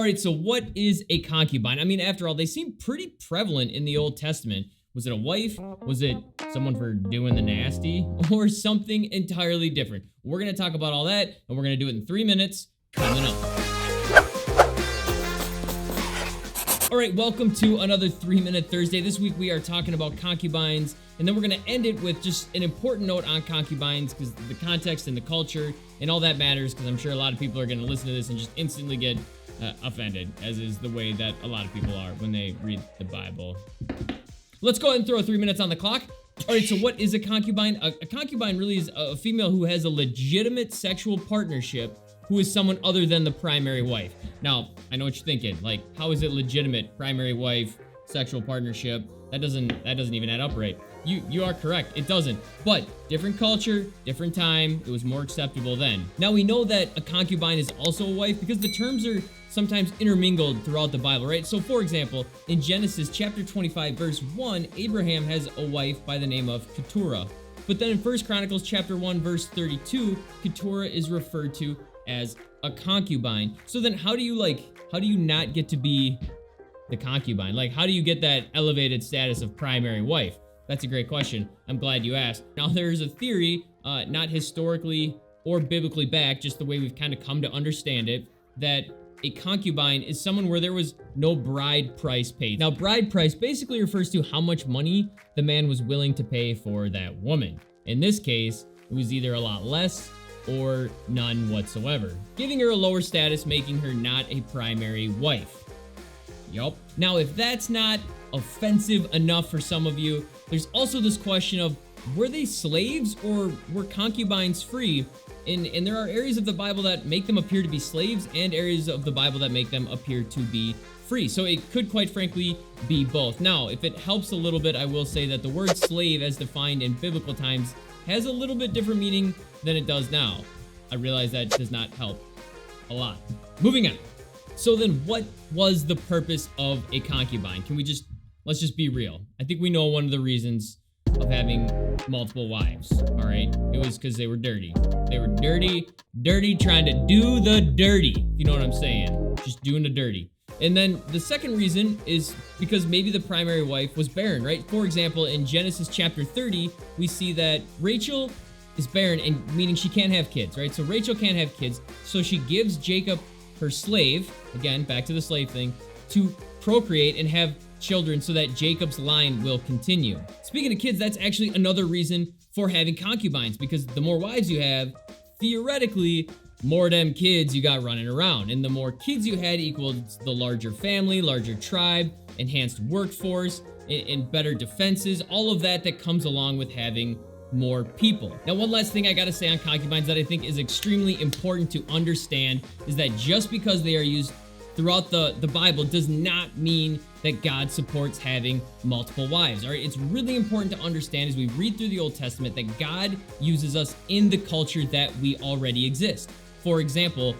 All right, so what is a concubine? I mean, after all, they seem pretty prevalent in the Old Testament. Was it a wife? Was it someone for doing the nasty? Or something entirely different? We're going to talk about all that, and we're going to do it in 3 minutes, coming up. All right, welcome to another 3-Minute Thursday. This week we are talking about concubines, and then we're going to end it with just an important note on concubines because the context and the culture and all that matters, because I'm sure a lot of people are going to listen to this and just instantly get offended, as is the way that a lot of people are when they read the Bible. Let's go ahead and throw 3 minutes on the clock. All right, so what is a concubine? A concubine really is a female who has a legitimate sexual partnership who is someone other than the primary wife. Now, I know what you're thinking, like, how is it legitimate? Primary wife, sexual partnership? That doesn't even add up right. You are correct, it doesn't. But different culture, different time, it was more acceptable then. Now we know that a concubine is also a wife because the terms are sometimes intermingled throughout the Bible, right? So for example, in Genesis chapter 25, verse 1, Abraham has a wife by the name of Keturah. But then in 1 Chronicles chapter 1, verse 32, Keturah is referred to as a concubine. So then how do you not get to be the concubine? Like, how do you get that elevated status of primary wife? That's a great question. I'm glad you asked. Now, there's a theory, not historically or biblically backed, just the way we've kind of come to understand it, that a concubine is someone where there was no bride price paid. Now, bride price basically refers to how much money the man was willing to pay for that woman. In this case, it was either a lot less or none whatsoever, giving her a lower status, making her not a primary wife. Yup. Now, if that's not offensive enough for some of you, there's also this question of, were they slaves or were concubines free? And there are areas of the Bible that make them appear to be slaves and areas of the Bible that make them appear to be free. So it could quite frankly be both. Now, if it helps a little bit, I will say that the word slave as defined in biblical times has a little bit different meaning than it does now. I realize that does not help a lot. Moving on. So then what was the purpose of a concubine? Let's just be real. I think we know one of the reasons of having multiple wives, all right? It was because they were dirty. They were dirty, trying to do the dirty. You know what I'm saying? Just doing the dirty. And then the second reason is because maybe the primary wife was barren, right? For example, in Genesis chapter 30, we see that Rachel is barren, and meaning she can't have kids, right? So Rachel can't have kids, so she gives Jacob her slave, again, back to the slave thing, to procreate and have children so that Jacob's line will continue. Speaking of kids, that's actually another reason for having concubines, because the more wives you have, theoretically, more of them kids you got running around. And the more kids you had equals the larger family, larger tribe, enhanced workforce, and better defenses, all of that comes along with having more people. Now, one last thing I gotta say on concubines that I think is extremely important to understand is that just because they are used throughout the Bible does not mean that God supports having multiple wives. All right, it's really important to understand as we read through the Old Testament that God uses us in the culture that we already exist. For example,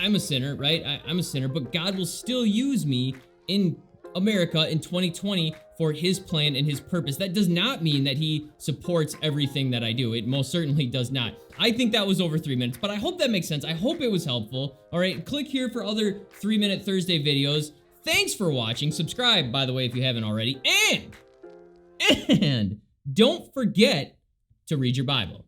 I'm a sinner, right? I'm a sinner, but God will still use me in America in 2020 for his plan and his purpose. That does not mean that he supports everything that I do. It most certainly does not. I think that was over 3 minutes, but I hope that makes sense. I hope it was helpful. All right, click here for other 3-Minute Thursday videos. Thanks for watching. Subscribe, by the way, if you haven't already. And don't forget to read your Bible.